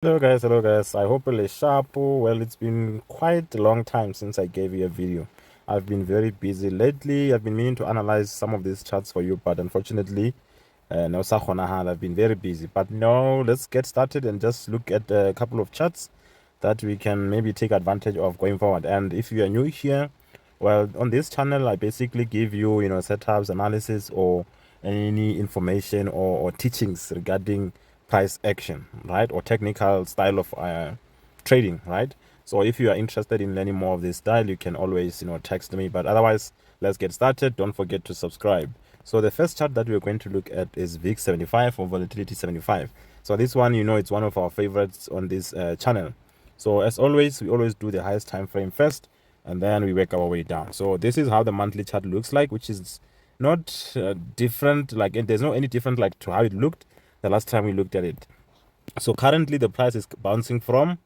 Hello guys. I hope you're sharp. Well, it's been quite a long time since I gave you a video. I've been very busy lately. I've been meaning to analyze some of these charts for you, but unfortunately, no Sahonahan. I've been very busy. But no, let's get started and just look at a couple of charts that we can maybe take advantage of going forward. And if you are new here, well, on this channel, I basically give you, setups, analysis, or any information or teachings regarding price action, right? Or technical style of trading, right? So if you are interested in learning more of this style, you can always, text me. But otherwise, let's get started. Don't forget to subscribe. So the first chart that we're going to look at is VIX 75 or Volatility 75. So this one, it's one of our favorites on this channel. So as always, we always do the highest time frame first, and then we work our way down. So this is how the monthly chart looks like, which is not different. Like there's no any different like to how it looked the last time we looked at it. So currently the price is bouncing from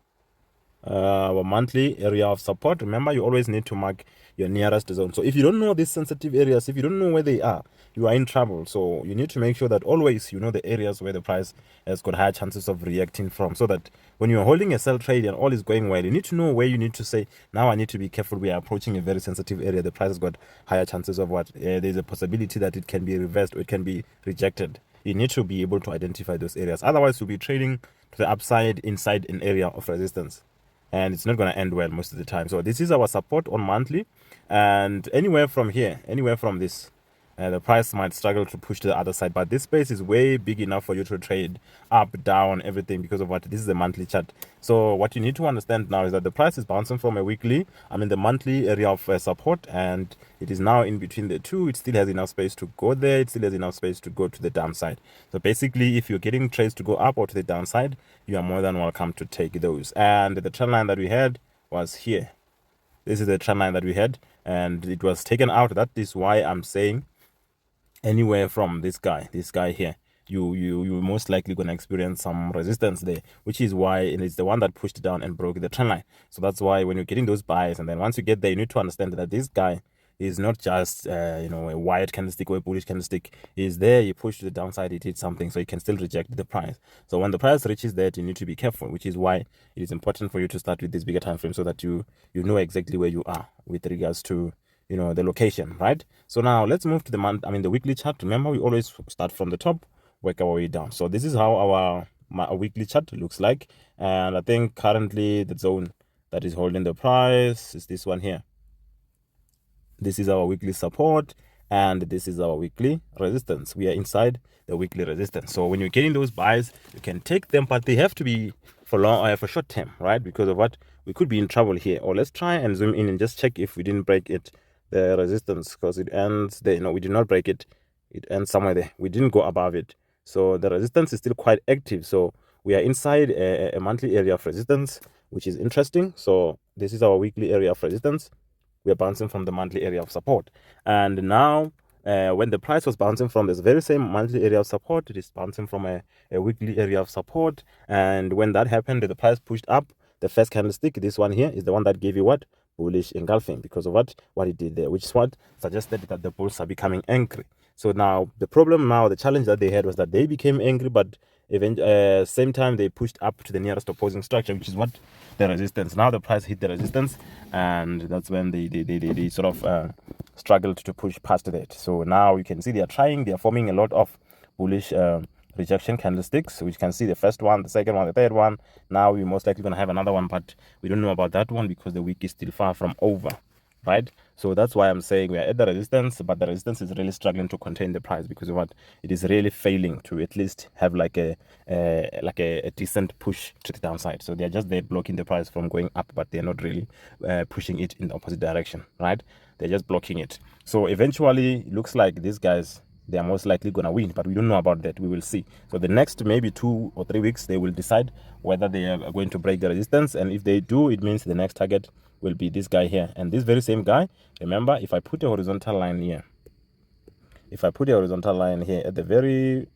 our monthly area of support. Remember, you always need to mark your nearest zone. So if you don't know these sensitive areas, if you don't know where they are, you are in trouble. So you need to make sure that always you know the areas where the price has got higher chances of reacting from, so that when you're holding a sell trade and all is going well, you need to know where you need to say, now I need to be careful. We are approaching a very sensitive area. The price has got higher chances of what? There's a possibility that it can be reversed or it can be rejected. You need to be able to identify those areas. Otherwise, you'll be trading to the upside inside an area of resistance, and it's not going to end well most of the time. So this is our support on monthly, and anywhere from here, anywhere from this, the price might struggle to push to the other side, but this space is way big enough for you to trade up, down, everything, because of what? This is a monthly chart. So what you need to understand now is that the price is bouncing from a weekly, the monthly area of support, and it is now in between the two. It still has enough space to go there. It still has enough space to go to the downside. So basically, if you're getting trades to go up or to the downside, you are more than welcome to take those. And the trend line that we had was here. This is the trend line that we had, and it was taken out. That is why I'm saying anywhere from this guy here, you most likely going to experience some resistance there, which is why it's the one that pushed down and broke the trend line. So that's why when you're getting those buys, and then once you get there, you need to understand that this guy is not just a white candlestick or a bullish candlestick. He's there, you push to the downside, it did something, so you can still reject the price. So when the price reaches that, you need to be careful, which is why it is important for you to start with this bigger time frame, so that you know exactly where you are with regards to the location, right? So now let's move to the weekly chart. Remember, we always start from the top, work our way down. So this is how our weekly chart looks like, and I think currently the zone that is holding the price is this one here. This is our weekly support, and this is our weekly resistance. We are inside the weekly resistance. So when you're getting those buys, you can take them, but they have to be for long or for short term, right? Because of what? We could be in trouble here. Or let's try and zoom in and just check if we didn't break it, the resistance, because it ends there. No, we did not break it. It ends somewhere there. We didn't go above it. So the resistance is still quite active. So we are inside a monthly area of resistance, which is interesting. So this is our weekly area of resistance. We are bouncing from the monthly area of support. And now, when the price was bouncing from this very same monthly area of support, it is bouncing from a weekly area of support. And when that happened, the price pushed up. The first candlestick, this one here, is the one that gave you what? Bullish engulfing, because of what it did there, which is what suggested that the bulls are becoming angry. So now the challenge that they had was that they became angry, but same time they pushed up to the nearest opposing structure, which is what? The resistance. Now the price hit the resistance, and that's when they sort of struggled to push past that. So now you can see they are forming a lot of bullish rejection candlesticks. So we can see the first one, the second one, the third one. Now we're most likely going to have another one, but we don't know about that one because the week is still far from over, right? So that's why I'm saying we are at the resistance, but the resistance is really struggling to contain the price, because of what? It is really failing to at least have like a decent push to the downside. So they're just there blocking the price from going up, but they're not really pushing it in the opposite direction, right? They're just blocking it. So eventually it looks like these guys, they are most likely going to win, but we don't know about that. We will see. So the next maybe 2 or 3 weeks, they will decide whether they are going to break the resistance. And if they do, it means the next target will be this guy here. And this very same guy, remember, if I put a horizontal line here, at the very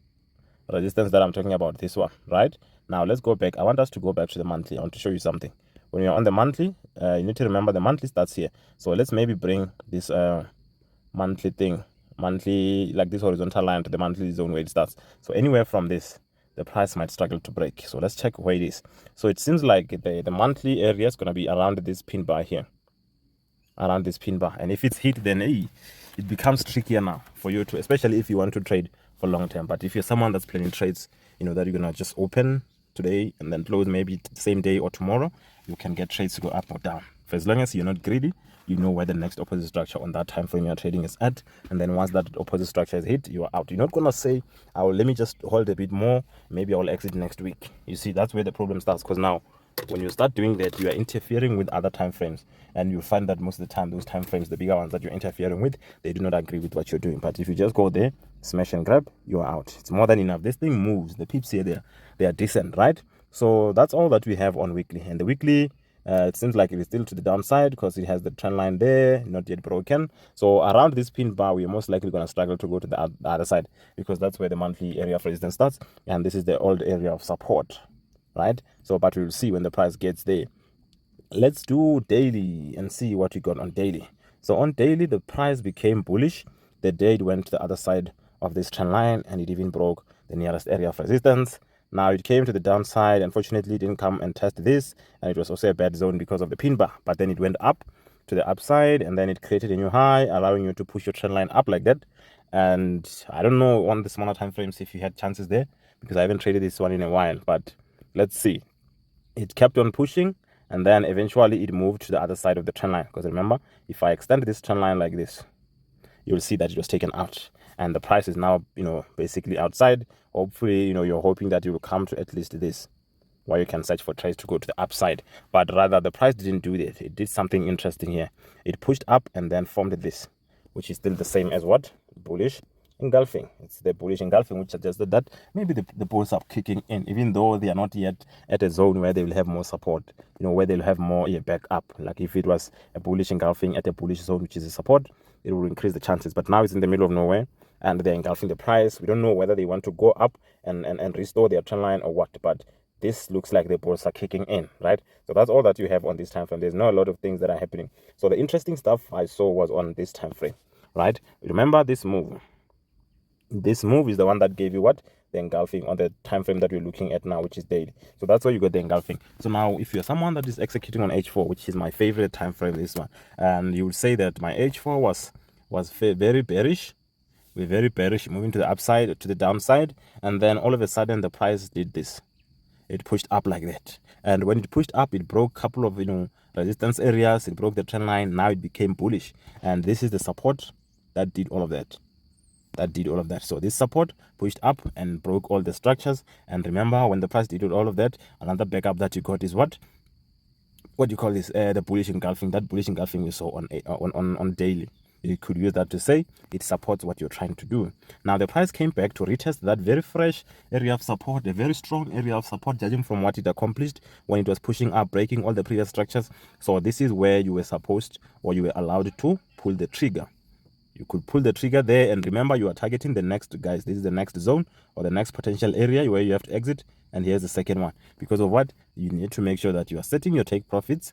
resistance that I'm talking about, this one, right? Now let's go back. I want us to go back to the monthly. I want to show you something. When you're on the monthly, you need to remember the monthly starts here. So let's maybe bring this monthly, like this horizontal line, to the monthly zone where it starts. So anywhere from this the price might struggle to break. So let's check where it is. So it seems like the monthly area is going to be around this pin bar here, around this pin bar. And if it's hit, then it becomes trickier now for you to, especially if you want to trade for long term. But if you're someone that's planning trades, you know, that you're gonna just open today and then close maybe the same day or tomorrow, you can get trades to go up or down. For as long as you're not greedy, you know where the next opposite structure on that time frame you're trading is at, and then once that opposite structure is hit, you are out. You're not gonna say, "Oh, let me just hold a bit more, maybe I'll exit next week." You see, that's where the problem starts, because now when you start doing that, you are interfering with other time frames, and you'll find that most of the time those time frames, the bigger ones that you're interfering with, they do not agree with what you're doing. But if you just go there, smash and grab, you are out. It's more than enough. This thing moves. The pips here, they are decent, right? So that's all that we have on weekly. And the weekly, it seems like it is still to the downside because it has the trend line there, not yet broken. So around this pin bar, we are most likely going to struggle to go to the other side, because that's where the monthly area of resistance starts, and this is the old area of support, right? So but we'll see when the price gets there. Let's do daily and see what we got on daily. So on daily, the price became bullish the day it went to the other side of this trend line, and it even broke the nearest area of resistance. Now it came to the downside. Unfortunately, it didn't come and test this, and it was also a bad zone because of the pin bar. But then it went up to the upside, and then it created a new high, allowing you to push your trend line up like that. And I don't know on the smaller time frames if you had chances there, because I haven't traded this one in a while. But let's see. It kept on pushing, and then eventually it moved to the other side of the trend line. Because remember, if I extend this trend line like this, you'll see that it was taken out, and the price is now, you know, basically outside. Hopefully, you know, you're hoping that you will come to at least this, where you can search for trades to go to the upside. But rather, the price didn't do that. It did something interesting here. It pushed up and then formed this, which is still the same as what? Bullish engulfing. It's the bullish engulfing, which suggested that maybe the bulls are kicking in, even though they are not yet at a zone where they will have more support, you know, where they'll have more back up. Like if it was a bullish engulfing at a bullish zone, which is a support, it will increase the chances. But now it's in the middle of nowhere, and they're engulfing the price. We don't know whether they want to go up and restore their trend line or what, but this looks like the bulls are kicking in, right? So that's all that you have on this time frame. There's not a lot of things that are happening. So the interesting stuff I saw was on this time frame, right? Remember this move. This move is the one that gave you what? The engulfing on the time frame that we're looking at now, which is daily. So that's why you got the engulfing. So now if you're someone that is executing on H4, which is my favorite time frame, this one, and you would say that my H4 was very bearish. We're very bearish, moving to the upside, to the downside, and then all of a sudden the price did this. It pushed up like that, and when it pushed up, it broke a couple of, you know, resistance areas. It broke the trend line. Now it became bullish, and this is the support that did all of that. So this support pushed up and broke all the structures. And remember, when the price did all of that, another backup that you got is what do you call this? The bullish engulfing. That bullish engulfing we saw on daily. You could use that to say it supports what you're trying to do. Now the price came back to retest that very fresh area of support, a very strong area of support, judging from what it accomplished when it was pushing up, breaking all the previous structures. So this is where you were supposed, or you were allowed to pull the trigger. You could pull the trigger there, and remember, you are targeting the next, guys. This is the next zone or the next potential area where you have to exit. And here's the second one. Because of what? You need to make sure that you are setting your take profits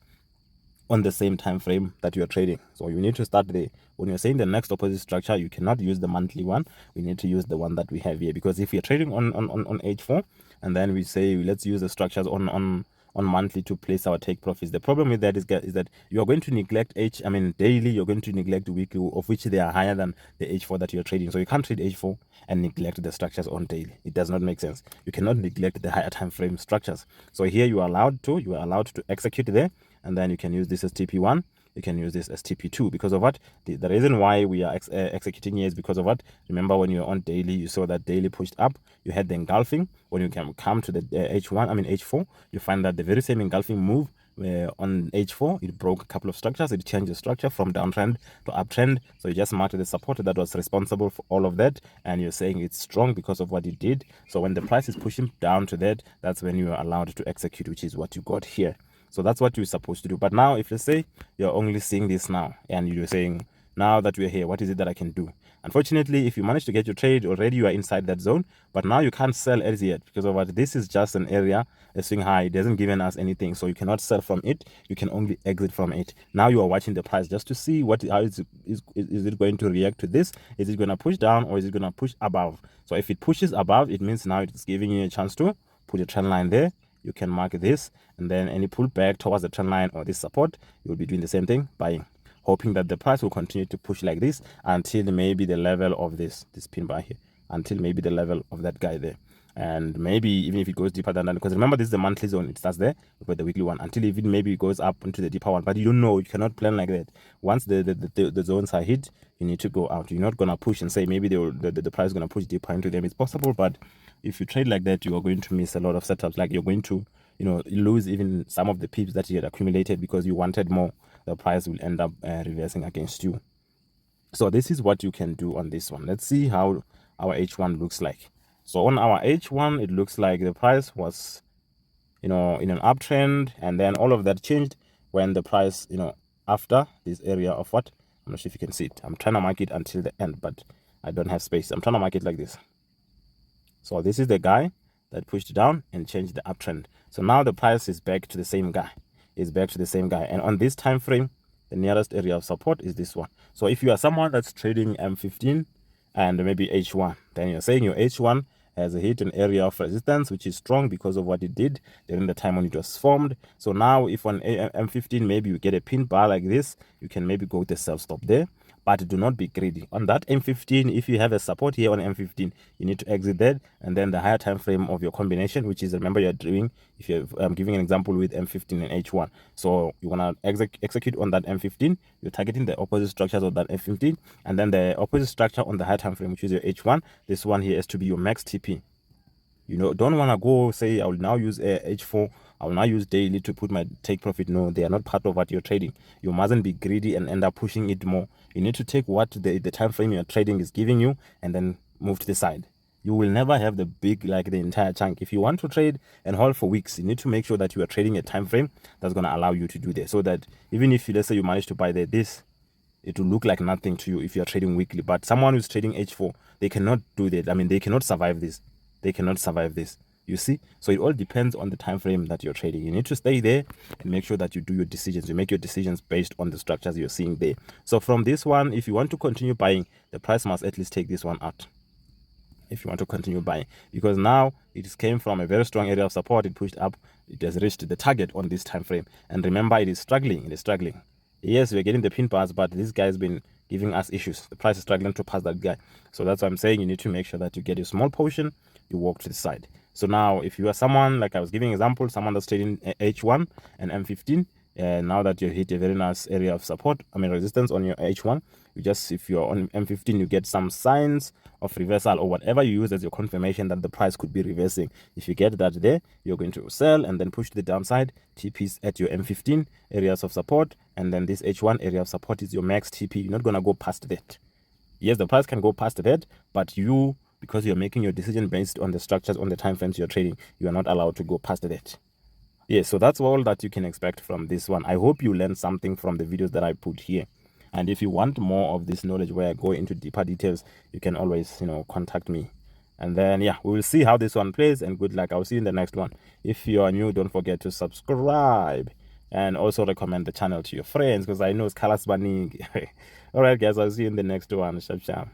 on the same time frame that you are trading. So you need to start there. When you're saying the next opposite structure, you cannot use the monthly one. We need to use the one that we have here. Because if you're trading on H4, and then we say let's use the structures on monthly to place our take profits, the problem with that is that you are going to neglect daily. You're going to neglect weekly, of which they are higher than the H4 that you're trading. So you can't trade H4 and neglect the structures on daily. It does not make sense. You cannot neglect the higher time frame structures. So here you are allowed to execute there, and then you can use this as TP1. You can use this as TP2. Because of what? The reason why we are executing here is because of what? Remember, when you're on daily, you saw that daily pushed up. You had the engulfing. When you can come to the H4, you find that the very same engulfing move on H4, it broke a couple of structures. It changed the structure from downtrend to uptrend. So you just marked the support that was responsible for all of that, and you're saying it's strong because of what it did. So when the price is pushing down to that, that's when you are allowed to execute, which is what you got here. So that's what you're supposed to do. But now, if you say you're only seeing this now, and you're saying, now that we're here, what is it that I can do? Unfortunately, if you manage to get your trade already, you are inside that zone, but now you can't sell as yet because of what this is just an area, a swing high. It doesn't give us anything, so you cannot sell from it. You can only exit from it. Now you are watching the price just to see how is it going to react to this. Is it going to push down or is it going to push above? So if it pushes above, it means now it's giving you a chance to put a trend line there. You can mark this, and then any pullback towards the trend line or this support, you'll be doing the same thing, buying, hoping that the price will continue to push like this until maybe the level of this pin bar here, until maybe the level of that guy there. And maybe even if it goes deeper than that, because remember this is the monthly zone, it starts there with the weekly one, until even maybe it goes up into the deeper one. But you don't know, you cannot plan like that. Once the zones are hit, you need to go out. You're not gonna push and say maybe the price is gonna push deeper into them. It's possible, but if you trade like that, you are going to miss a lot of setups. Like you're going to, lose even some of the pips that you had accumulated because you wanted more. The price will end up reversing against you. So this is what you can do on this one. Let's see how our H1 looks like. So on our H1, it looks like the price was, in an uptrend, and then all of that changed when the price, after this area of what? I'm not sure if you can see it. I'm trying to mark it until the end, but I don't have space. I'm trying to mark it like this. So this is the guy that pushed down and changed the uptrend. So now the price is back to the same guy. It's back to the same guy. And on this time frame, the nearest area of support is this one. So if you are someone that's trading M15 and maybe H1, then you're saying your H1 has hit an area of resistance which is strong because of what it did during the time when it was formed. So now if on M15 maybe you get a pin bar like this, you can maybe go with the sell stop there, but do not be greedy. On that M15, if you have a support here on M15, you need to exit that, and then the higher time frame of your combination, which is, remember, you're doing, if I'm giving an example with M15 and H1. So you want to execute on that M15, you're targeting the opposite structures of that M15, and then the opposite structure on the higher time frame, which is your H1. This one here is to be your max TP. Don't want to go say I will now use H4, I will now use daily to put my take profit. No, they are not part of what you're trading. You mustn't be greedy and end up pushing it more. You need to take what the time frame you're trading is giving you and then move to the side. You will never have the big, like the entire chunk. If you want to trade and hold for weeks, you need to make sure that you are trading a time frame that's going to allow you to do this, so that even if let's say you manage to buy this, it will look like nothing to you if you're trading weekly. But someone who's trading H4, they cannot do that. I mean, they cannot survive this. They cannot survive this. You see? So it all depends on the time frame that you're trading. You need to stay there and make sure that you do your decisions. You make your decisions based on the structures you're seeing there. So from this one, if you want to continue buying, the price must at least take this one out. If you want to continue buying, because now it came from a very strong area of support, it pushed up, it has reached the target on this time frame. And remember, it is struggling. Yes, we're getting the pin bars, but this guy's been giving us issues. The price is struggling to pass that guy. So that's why I'm saying you need to make sure that you get a small portion, you walk to the side. So now if you are someone, like I was giving example, someone that's trading H1 and M15, now that you hit a very nice area of support, resistance on your H1, if you're on M15, you get some signs of reversal or whatever you use as your confirmation that the price could be reversing. If you get that there, you're going to sell and then push to the downside. TPs at your M15 areas of support, and then this H1 area of support is your max TP. You're not going to go past that. Yes, the price can go past that, but you, because you're making your decision based on the structures, on the time frames you're trading, you are not allowed to go past that. Yes, so that's all that you can expect from this one. I hope you learned something from the videos that I put here. And if you want more of this knowledge where I go into deeper details, you can always, contact me. And then, yeah, we will see how this one plays, and good luck. I'll see you in the next one. If you are new, don't forget to subscribe and also recommend the channel to your friends, because I know it's Kalas Baning. All right, guys, I'll see you in the next one. Sharp, sharp.